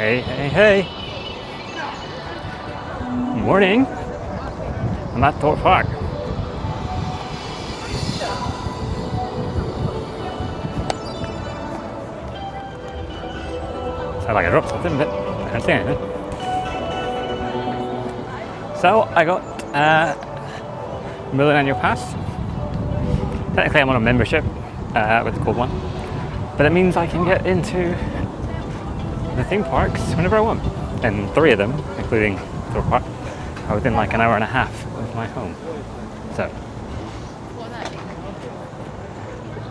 Hey, hey, hey. Morning. I'm at Thorpe Park. Sounds like I dropped something, but I can't see anything. So I got Merlin Annual Pass. Technically I'm on a membership with the gold one, but it means I can get into the theme parks whenever I want. And 3 of them, including Thorpe Park, are within like an hour and a half of my home. So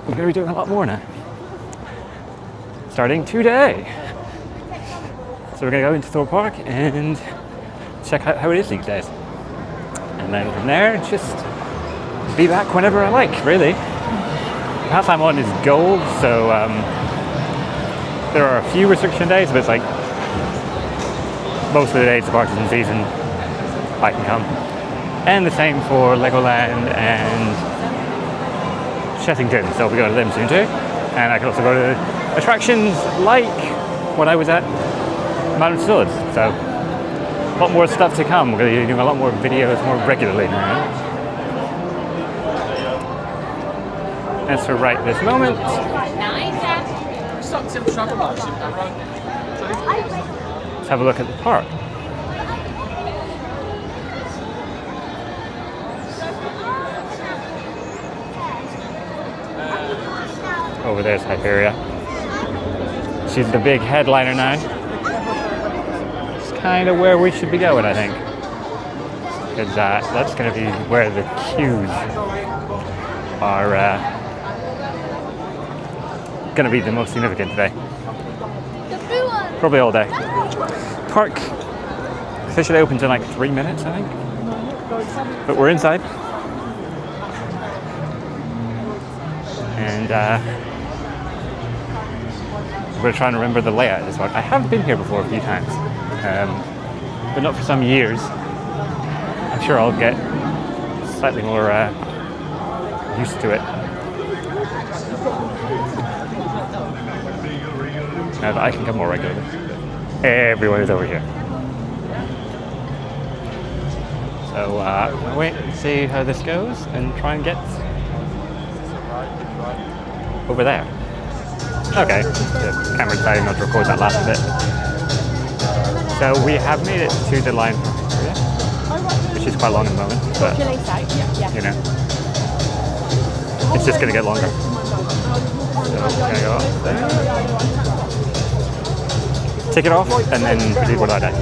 we're going to be doing a lot more now, starting today. So we're going to go into Thorpe Park and check out how it is these days. And then from there, just be back whenever I like, really. The pass I'm on is gold, so there are a few restriction days, but it's like most of the days the park is in season, I can come. And the same for Legoland and Chessington, so we go to them soon too. And I can also go to attractions like when I was at Mountain Swords. So a lot more stuff to come. We're going to be doing a lot more videos more regularly now. As for right this moment, let's have a look at the park. Over there's Hyperia. She's the big headliner now. It's kind of where we should be going, I think. Because that's going to be where the queues are going to be the most significant today. Probably all day. Park officially opens in like 3 minutes, I think. But we're inside. And we're trying to remember the layout of this park. I have been here before a few times, but not for some years. I'm sure I'll get slightly more used to it now that I can come more regularly. Everyone is over here. So I'll wait and see how this goes and try and get over there. Okay, the camera decided not to record that last bit. So we have made it to the line, which is quite long at the moment, but you know, it's just going to get longer. So we're going to go up there, take it off, and then proceed with our day.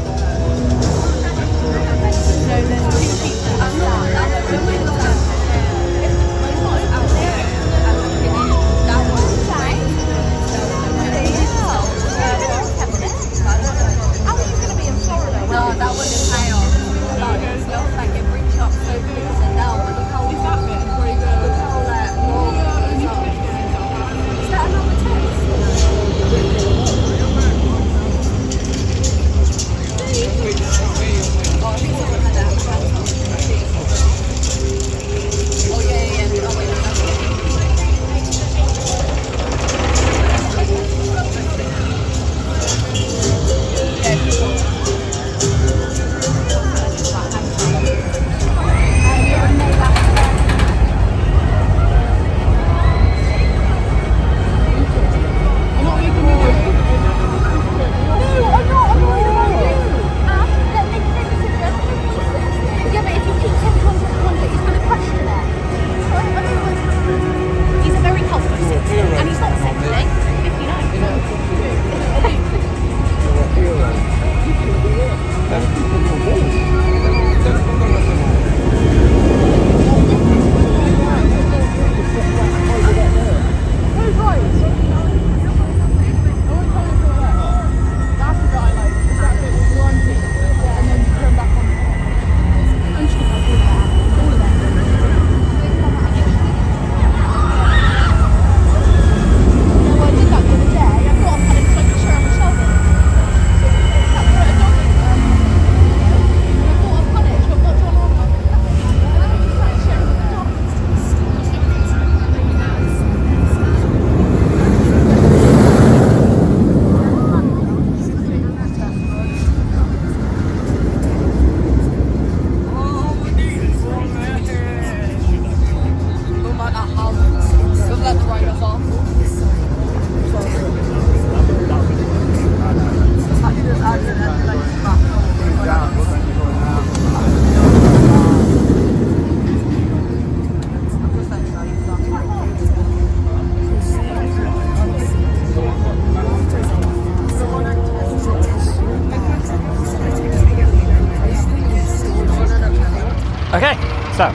So,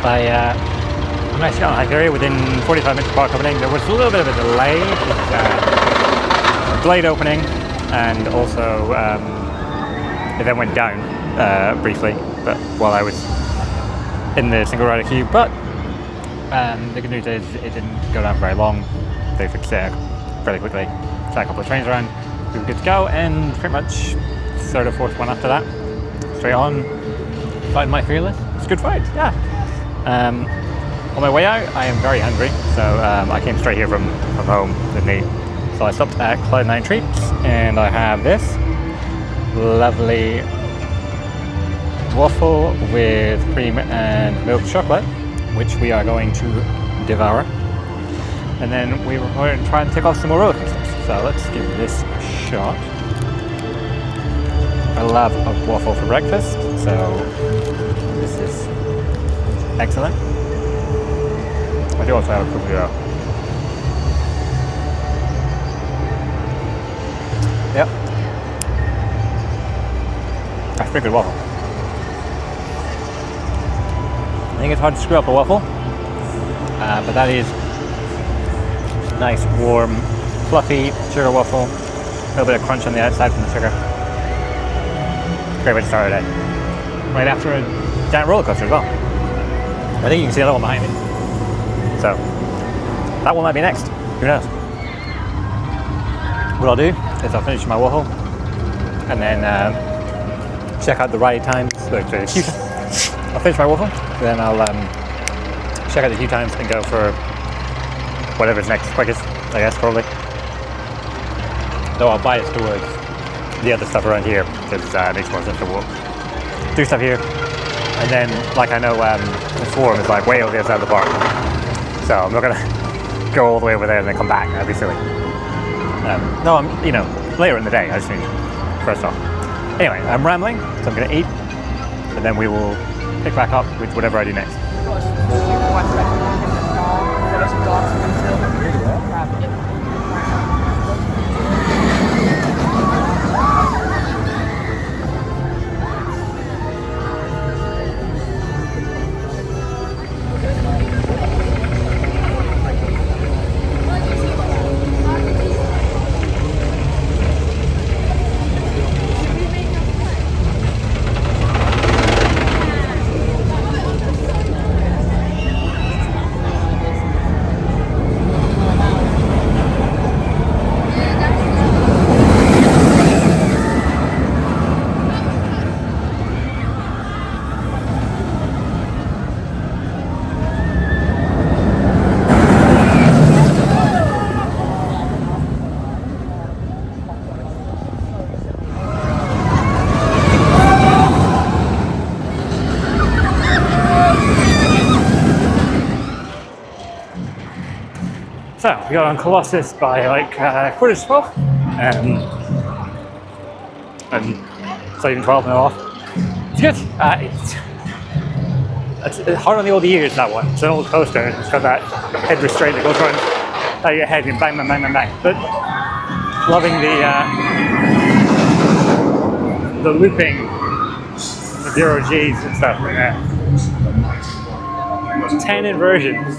I actually got on Hyperia within 45 minutes of park opening. There was a little bit of a delay with blade opening, and also it then went down briefly, but while I was in the single rider queue. But the good news is it didn't go down very long. They fixed it fairly quickly. So a couple of trains around, we were good to go, and pretty much third or fourth one after that, straight on, fighting my fearless. It's a good fight, yeah. On my way out, I am very hungry, so I came straight here from home with me. So I stopped at Cloud9 Treats, and I have this lovely waffle with cream and milk chocolate, which we are going to devour. And then we were going to try and tick off some more roller coasters. So let's give this a shot. I love a waffle for breakfast, so this is excellent. I do also have a cookie though. Yep. That's a pretty good waffle. I think it's hard to screw up a waffle, but that is nice, warm, fluffy sugar waffle. A little bit of crunch on the outside from the sugar. Great way to start our day. Right after a giant roller coaster as well. I think you can see another one behind me. So, that one might be next. Who knows? What I'll do is I'll finish my waffle and then check out the ride times. I'll finish my waffle, then I'll check out the queue times and go for whatever's next, quickest, I guess, probably. Though I'll bias towards the other stuff around here because it makes more sense to walk. Do stuff here, and then, like I know the forum is like way over the other side of the park. So I'm not gonna go all the way over there and then come back. That'd be silly. No, I'm later in the day. I just mean first off. Anyway, I'm rambling, so I'm gonna eat, and then we will pick back up with whatever I do next. So, we got on Colossus by like 11:45, and it's not even 12 now off. It's good. It's hard on the old ears, that one. It's an old coaster, it's got that head restraint that goes around your head and bang, bang, bang, bang, bang. But loving the looping, the 0Gs and stuff like that. 10 inversions.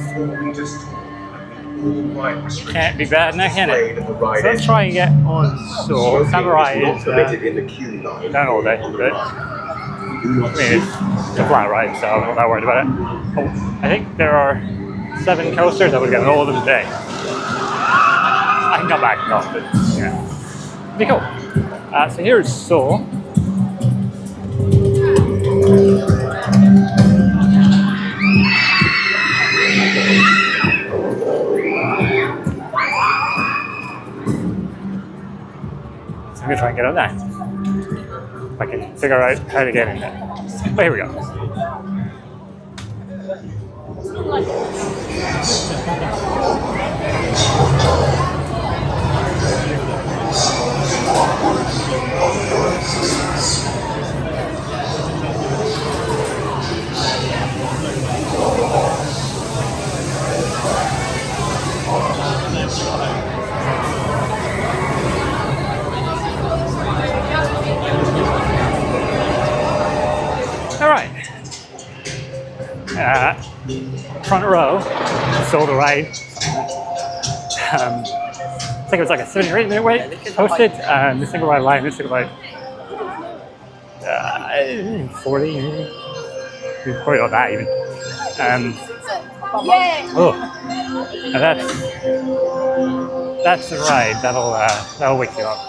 Can't be bad now, can it? So let's try and get on. So Samurai is down all day, but I mean it's a flat ride, so I'm not worried about it. Oh, I think there are 7 coasters. I would get all of them today. I can come back and off, but yeah, it'd be cool. So here's Seoul. I'm gonna try and get on that. If I can figure out how to get in there. Oh, here we go. front row, sold a ride. I think it was like a 7 or 8 minute wait posted, and the single ride line is about 40, maybe. Probably not that even. Oh, and that's the ride. That'll wake you up.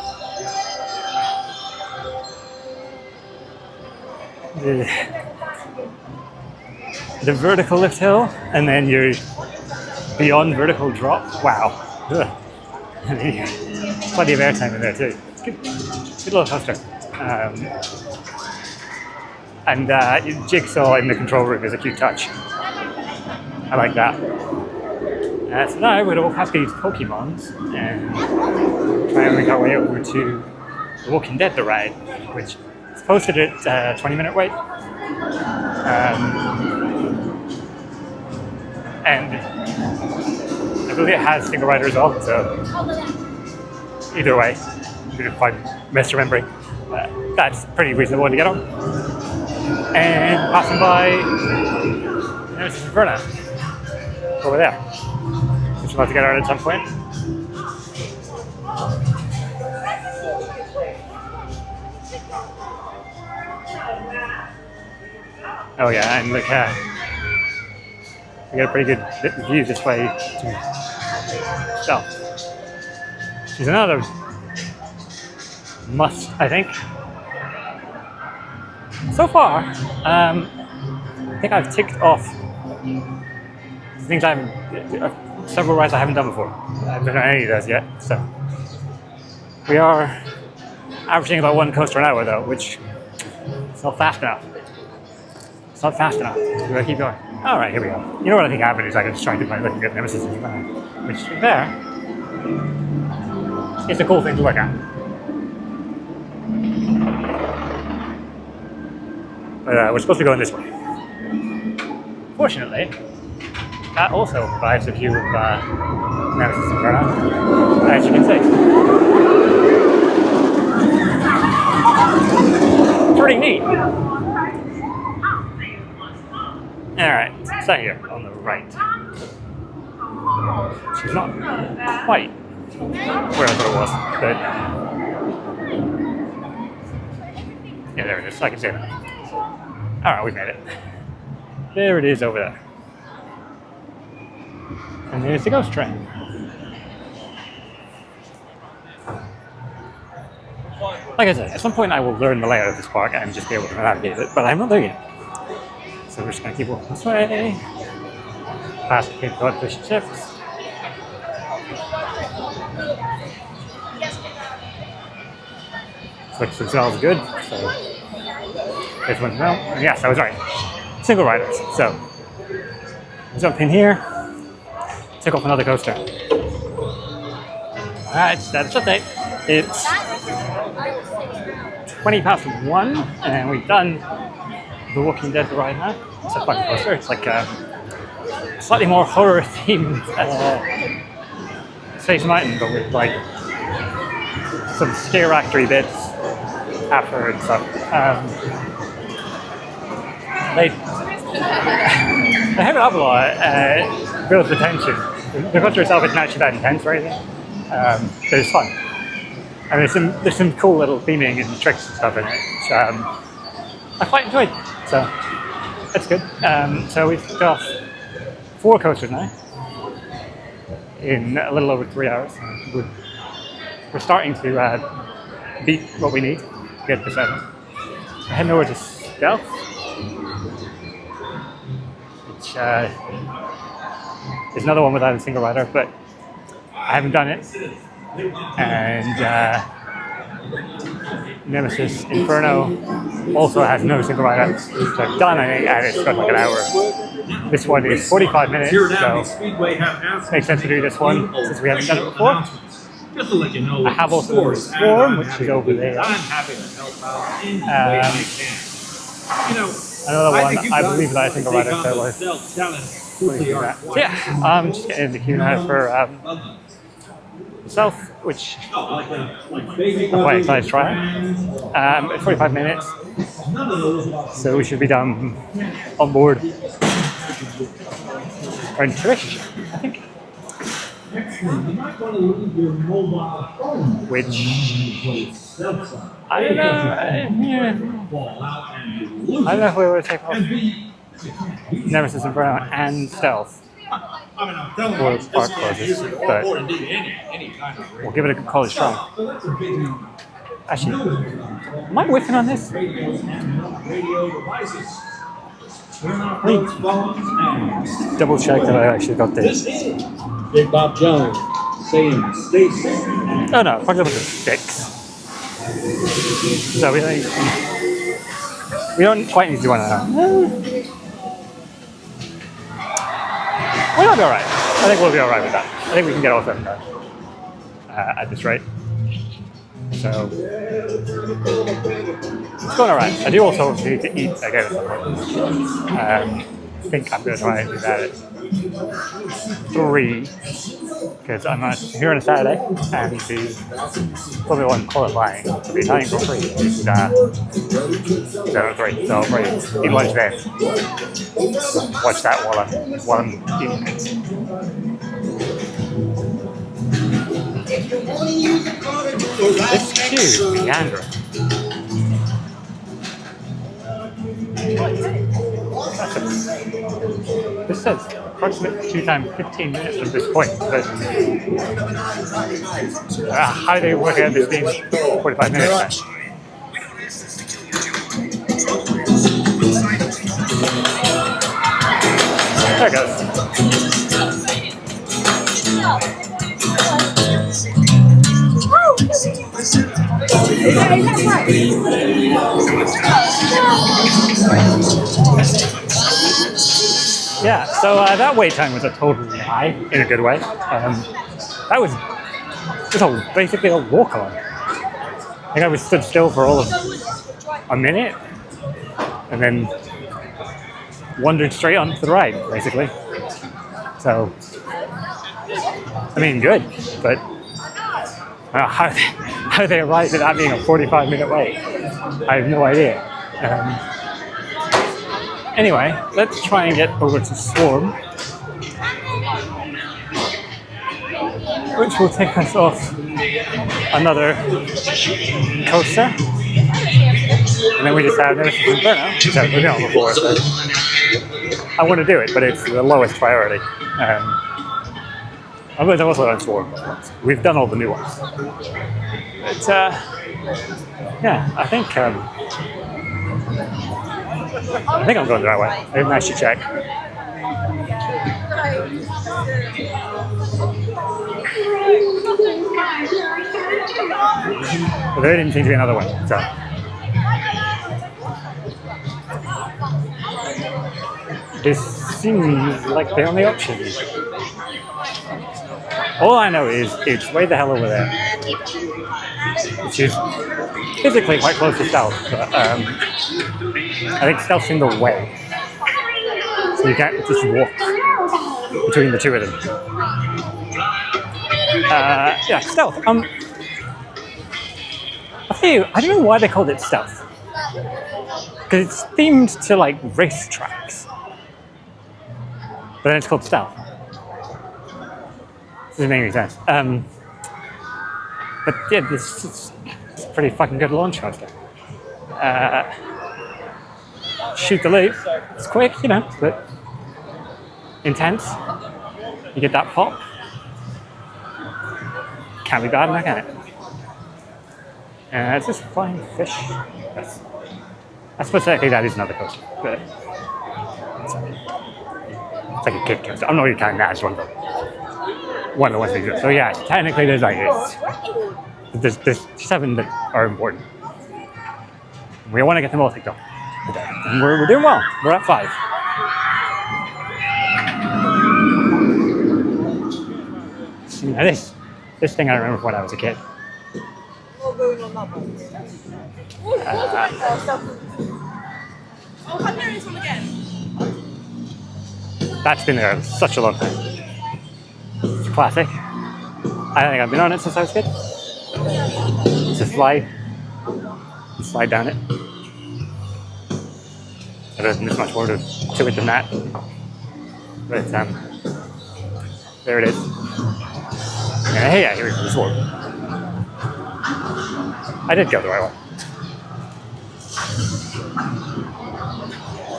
The vertical lift hill, and then you're beyond vertical drop. Wow. Ugh. Plenty of airtime in there too. It's good little coaster. And Jigsaw in the control room is a cute touch. I like that. So now we're going to walk past these Pokemons and try and make our way over to the Walking Dead the ride, which is posted at 20-minute wait. And I believe it has single rider as well, so either way, if I'm misremembering, that's pretty reasonable to get on. And passing by Nemesis Inferno over there, which we'll have to get around at some point. Oh yeah, and look, we got a pretty good view this way to south. She's another must, I think. So far, I think I've ticked off things several rides I haven't done before. I haven't done any of those yet, so. We are averaging about 1 coaster an hour though, which is not fast enough. It's not fast enough. We're gonna keep going. All right, here we go. You know what I think happened is I can just try to by looking at Nemesis Inferno, which there is a cool thing to look at. But we're supposed to be going this way. Fortunately, that also provides a view of Nemesis Inferno, as you can see. Pretty neat. Alright, so here on the right. She's not quite where I thought it was, but yeah, there it is. I can see it. Alright, we made it. There it is over there. And there's the ghost train. Like I said, at some point I will learn the layout of this park and just be able to navigate it, but I'm not there yet. So we're just going to keep walking this way. Past the Cape Cod Fish and Chips. Which smells good, so this one's no. Yes, I was right. Single riders. So jump in here, take off another coaster. Alright, status update. It's 1:20, and we've done The Walking Dead ride now. It's a fun coaster. It's like a slightly more horror themed Space Mountain, but with like some scare actory bits after and stuff. They have it up a lot. Builds the tension. The coaster itself isn't actually that intense or anything, but it's fun. And there's some cool little theming and tricks and stuff in it, which I quite enjoyed. So that's good. So we've got 4 coasters now in a little over 3 hours. We're starting to beat what we need to get to 7. We're heading over to Stealth, which is another one without a single rider, but I haven't done it. And Nemesis Inferno also has no single rider. So I've done it, and it's got like an hour. This one is 45 minutes, so it makes sense to do this one since we haven't done it before. Just to let you know, I have also the Swarm, which is over there. I'm happy to help out in the way I can. You know, another one, I believe that I think I'll write it so yeah, I'm just getting in the queue now for South, which I'm quite excited to try. 45 minutes, so we should be done on board or in Trish, I think. Which I don't know. Yeah. I don't know if we would take off Nemesis Inferno and Stealth for Park closes, but we'll give it a college try. Actually, am I whiffing on this? Double check that I actually got this. Big Bob Jones, Sam, Stacy. Oh no, fuck up with the 6. So we don't quite need to do one of that. We might be alright. I think we'll be alright with that. I think we can get all 7 done at this rate. So it's going alright. I do also need to eat again at some point. I think I'm going to try and do that at 3 because I'm not here on a Saturday and the probably one qualifying to be Italian Grand Prix is 3. So I'll probably eat lunch there. Watch that while I'm eating it. This queue is meandering. This says approximate queue time 15 minutes from this point, but how do they work out this being 45 minutes then? There it goes. Yeah, so that wait time was a total lie in a good way. That was just basically a walk on. I think I was stood still for all of a minute and then wandered straight onto the ride, basically. So, I mean, good, but how they arrived at that being a 45-minute wait, I have no idea. Anyway, let's try and get over to Swarm, which will take us off another coaster. And then we just have Nemesis Inferno, which I've been on before, so I want to do it, but it's the lowest priority. I've also done Swarm. We've done all the new ones. But, yeah, I think I'm going the right way. Maybe I should check. But there didn't seem to be another way, so. This seems like the only option. All I know is it's way the hell over there, which is physically quite close to Stealth, but I think Stealth's in the way, so you can't just walk between the two of them. Yeah, Stealth. I'll tell you, I don't know why they called it Stealth, because it's themed to like race tracks, but then it's called Stealth. Doesn't make any sense. But yeah, this is a pretty fucking good launch coaster. Shoot the loop. It's quick, you know, but intense. You get that pop. Can't be bad enough, can it? It's just flying fish. I suppose technically that is another coaster, but it's like a kid coaster. I'm not really counting that as one of the ones they do. So yeah, technically there's like there's 7 that are important. We want to get them all ticked off today, and we're doing well. We're at 5. See, now this thing I remember from when I was a kid. That's been there such a long time. It's classic. I don't think I've been on it since I was a kid. It's a slide. You slide down it. There isn't much more to it than that. But There it is. Yeah, here we go. This one. I did go the right way.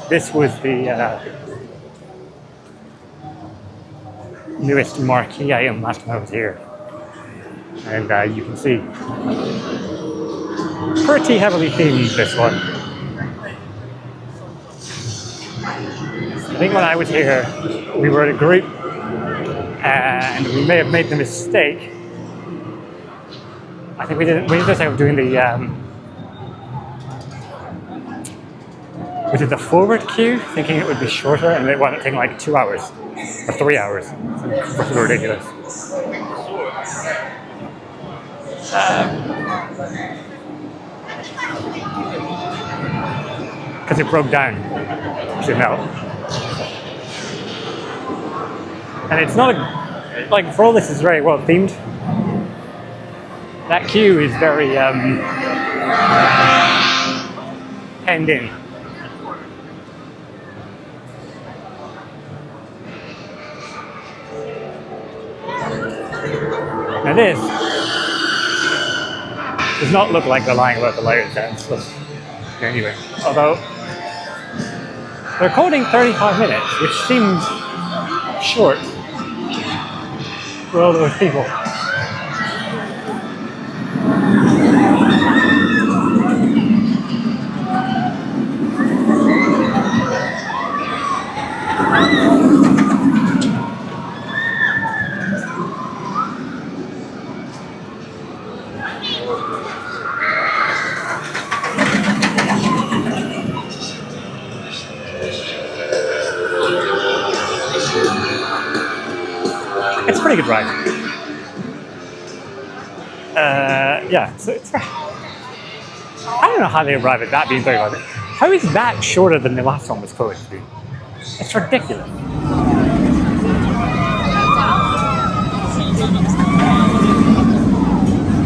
This was the newest marquee item last time I was here. And you can see pretty heavily themed, this one. I think when I was here, we were in a group and we may have made the mistake. I think we did this out of doing the we did the forward queue, thinking it would be shorter, and it wound up taking like 2 hours or 3 hours. It's fucking ridiculous. Because it broke down, as you know. And it's not like, for all this is very well themed. That queue is very penned in. Now this does not look like they're lying about the layers dance. Anyway, although they're coding 35 minutes, which seems short for all those people. It's a pretty good ride. Yeah, so it's. I don't know how they arrive at that being 35 minutes. How is that shorter than the last one was supposed to be? It's ridiculous.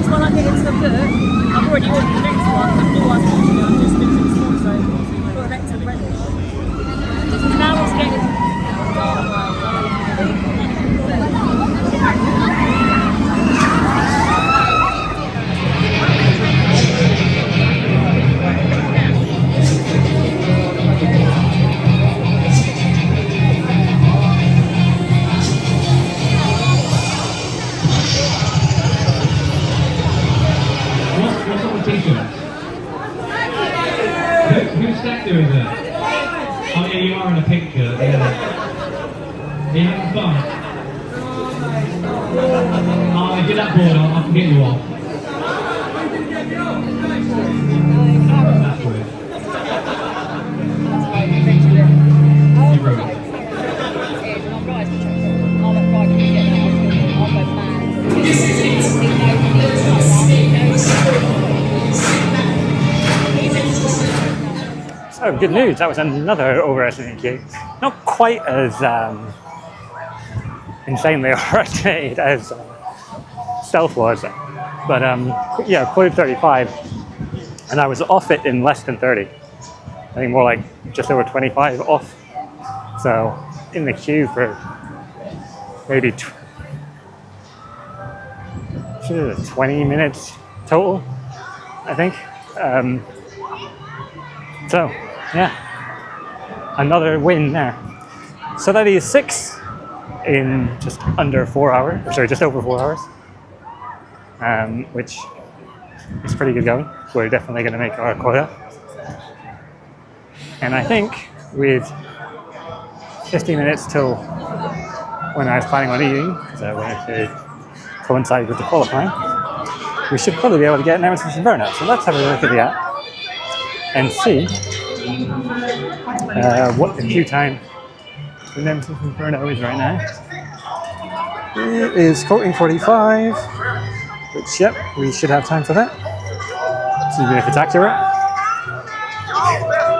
Well, I think it's the book. I've already ordered the next one. The new one's just mixing the small, so I've got an extra ready. Now it's getting dark. Who's that doing there? Oh yeah, you are in a pink shirt, yeah. Are you having fun? Oh, get that board on, I can get you off. That's weird. You wrote it. So good news, that was another overestimated queue. Not quite as insanely overestimated as Stealth was, but yeah, quoted 35, and I was off it in less than 30. I think more like just over 25 off. So in the queue for maybe 20 minutes total, I think. So yeah, another win there. So that is 6 in just under 4 hours, sorry, just over 4 hours, which is pretty good going. We're definitely going to make our quota. And I think with 50 minutes till when I was planning on eating, because I wanted to coincide with the qualifying, we should probably be able to get Nemesis Inferno. So let's have a look at the app and see what the queue time for Nemesis Inferno is right now. It is quoting 45, which, yep, we should have time for that. So even if it's accurate.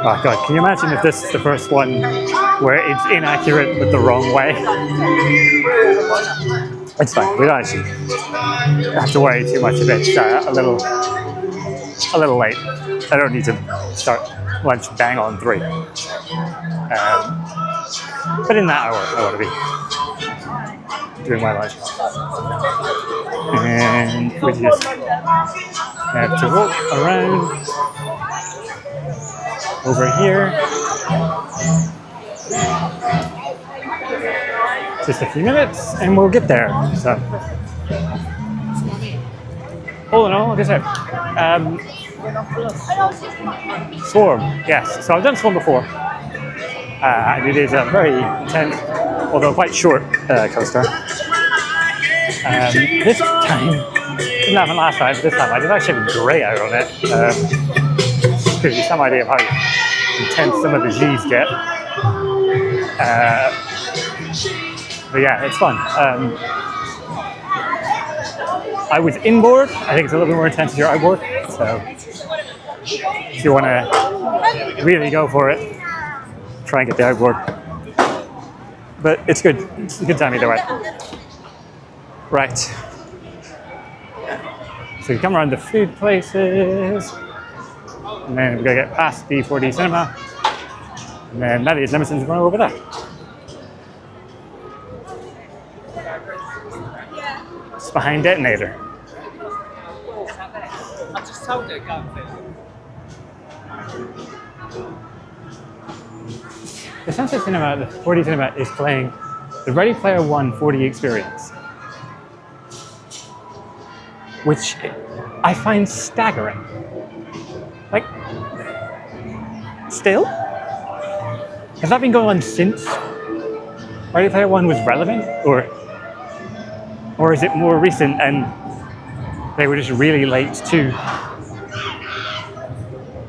Oh god, can you imagine if this is the first one where it's inaccurate but the wrong way? It's fine, we don't actually have to worry too much of it. A little late. I don't need to start lunch bang on 3. But in that hour, I want to be during my lunch. And we just have to walk around over here. Just a few minutes and we'll get there. So, all in all, like I said, Swarm, yes. So I've done Swarm before. And it is a very intense, although quite short coaster. This time, didn't happen last time, but this time I did actually great out on it. Gives you some idea of how intense some of the G's get. But yeah, it's fun. I was inboard. I think it's a little bit more intense if you're outboard. So if you want to really go for it, try and get the outboard. But it's good. It's a good time either way. Right. So you come around the food places, and then we're gonna get past the 4D cinema, and then that is Nemesis Inferno over there. It's behind Detonator. I just told her go and The Sunset Cinema, the 4D cinema, is playing the Ready Player One 4D experience, which I find staggering. Like, still? Has that been going on since Ready Player One was relevant? Or is it more recent and they were just really late to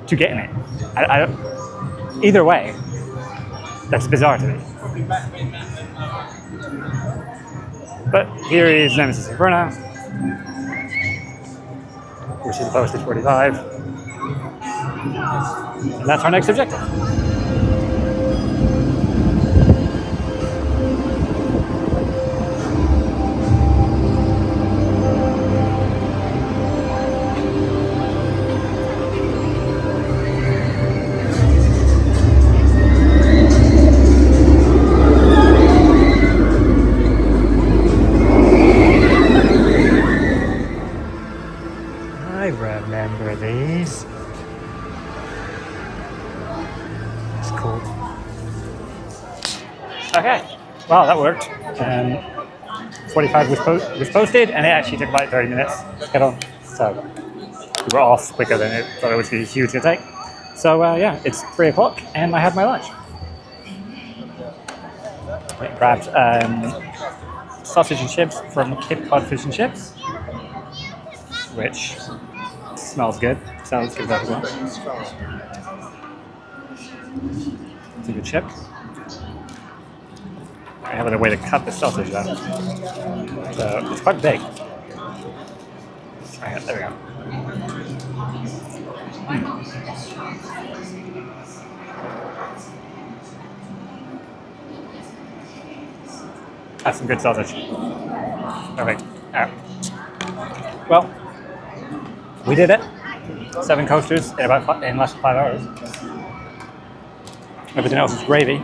getting it? I don't, either way, that's bizarre to me. But here is Nemesis Inferno, which is posted 45. And that's our next objective. I remember these. It's cool. Okay, well that worked. 45 was posted, and it actually took about 30 minutes to get on. So we were off quicker than it thought it was huge to take. So yeah, it's 3 o'clock, and I had my lunch. I grabbed sausage and chips from Cape Cod Fish and Chips, which smells good. Sounds good as well. It's a good chip. I have a way to cut the sausage though. So it's quite big. Right, there we go. That's some good sausage. Perfect. Alright. Well, we did it. 7 coasters in less than 5 hours. Everything else is gravy.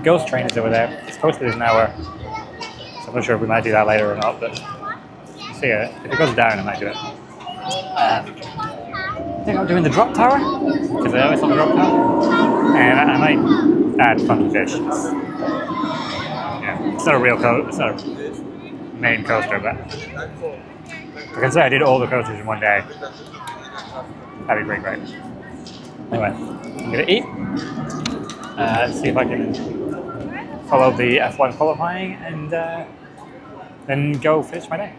Ghost Train is over there. It's posted as an hour, so I'm not sure if we might do that later or not, but see if it goes down I might do it. I think I'm doing the drop tower, because I always love the drop tower, and I might add funky fish. Yeah, it's not a real coaster, it's not a main coaster, but I can say I did all the coasters in one day. That'd be great. Anyway, I'm gonna eat. See if I can follow the F1 qualifying and then go finish my day.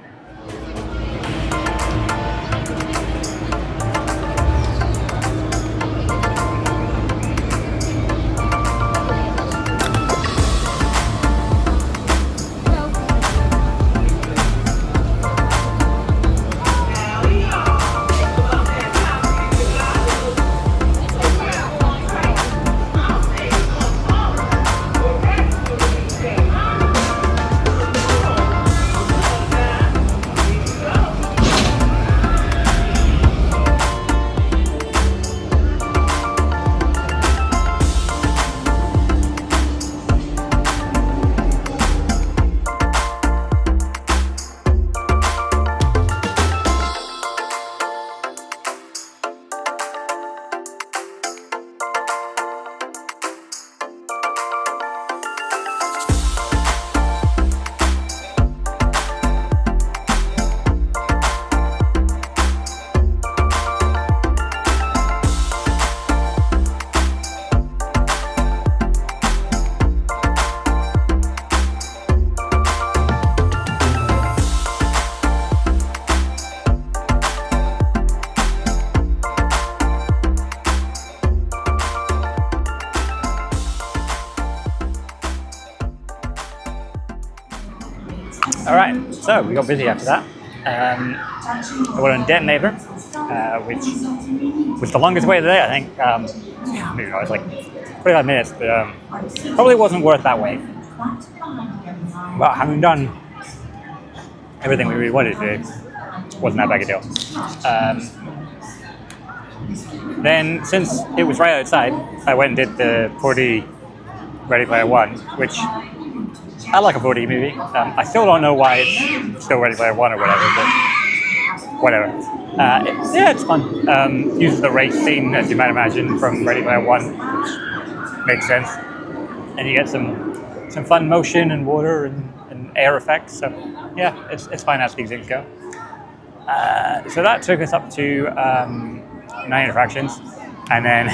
All right, so we got busy after that. I went on Detonator, which was the longest way of the day, I think. Maybe it was like 45 minutes, but probably wasn't worth that wait. But having done everything we really wanted to do, wasn't that big a deal. Then, since it was right outside, I went and did the 4D Ready Player One, which I like a 4D movie. I still don't know why it's still Ready Player One or whatever, but whatever. Yeah, it's fun. Uses the race scene, as you might imagine, from Ready Player One, which makes sense. And you get some fun motion and water and air effects. So yeah, it's fine as these things go. So that took us up to 9 attractions, and then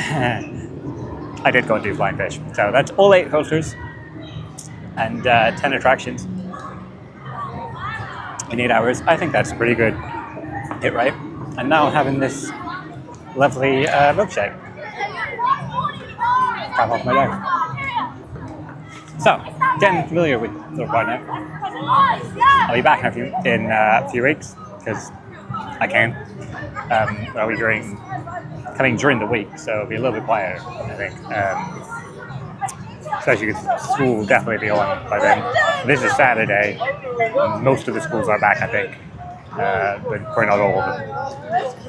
I did go and do Flying Fish. So that's all 8 coasters and 10 attractions in 8 hours. I think that's pretty good hit rate. And now I'm having this lovely milkshake. Top off my leg. So, getting familiar with Thorpe Park now. I'll be back in a few weeks because I can. I'll be coming during the week, so it'll be a little bit quieter, I think. Especially because school will definitely be on by then. This is Saturday. Most of the schools are back, I think, but probably not all of them.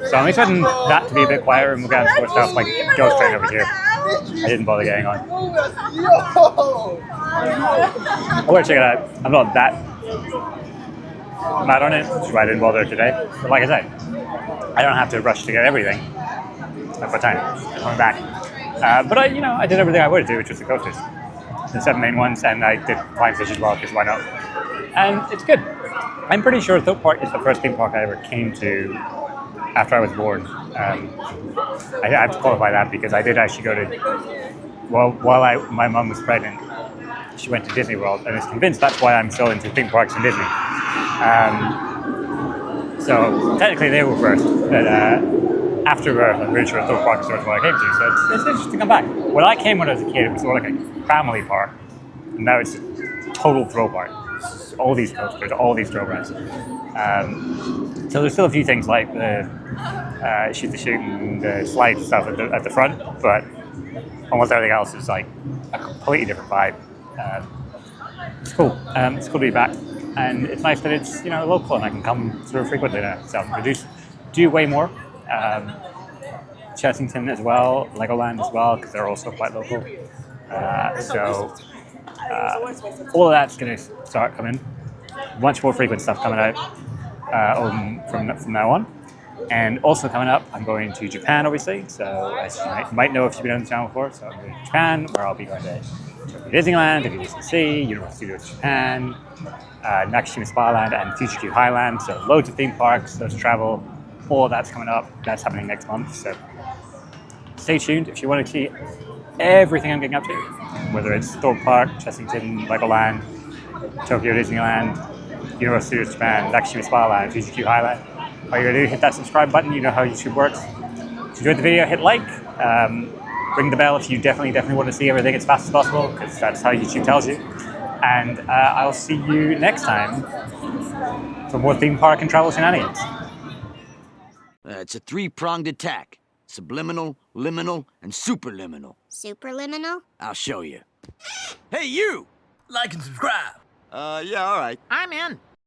So I'm expecting that to be a bit quieter, and we'll get some more stuff like Ghost Train over here. I didn't bother getting on. I'll go check it out. I'm not that mad on it, which is why I didn't bother today. But like I said, I don't have to rush to get everything at what time. I'm coming back. But I did everything I would do, which was the coasters. The 7 main ones, and I did Flying Fish as well, because why not? And it's good. I'm pretty sure Thorpe Park is the first theme park I ever came to after I was born. I have to qualify that because I did actually go to, while my mum was pregnant, she went to Disney World, and is convinced that's why I'm still into theme parks and Disney. So technically they were first, but after birth, I'm pretty sure Thorpe Park is what I came to. So it's interesting to come back. When I came when I was a kid, it was sort of like a family park, and now it's a total throw park. All these coasters, all these throw rides. So there's still a few things like the shoot the chute and the slide stuff at the front, but almost everything else is like a completely different vibe. It's cool. It's cool to be back, and it's nice that it's local and I can come through frequently now. So I do way more. Chessington as well, Legoland as well, because they're also quite local. All of that's going to start coming. Much more frequent stuff coming out from now on. And also coming up, I'm going to Japan, obviously. So as you might know if you've been on the channel before, so I'm going to Japan, where I'll be going to Disneyland, WDCC, Universal Studios Japan, Nakashima Spa Land, and Future Q Highland. So loads of theme parks, loads of travel. All of that's coming up. That's happening next month. So stay tuned if you want to see everything I'm getting up to, whether it's Thorpe Park, Chessington, Legoland, Tokyo Disneyland, Universal Studios Japan, Nakashima Spa Land, Fuji Q Highland. All you gotta do is hit that subscribe button. You know how YouTube works. If you enjoyed the video, hit like. Ring the bell if you definitely want to see everything as fast as possible, because that's how YouTube tells you. And I'll see you next time for more theme park and travel shenanigans. It's a 3-pronged attack. Subliminal, liminal, and superliminal. Superliminal? I'll show you. Hey, you! Like and subscribe. Yeah, all right. I'm in.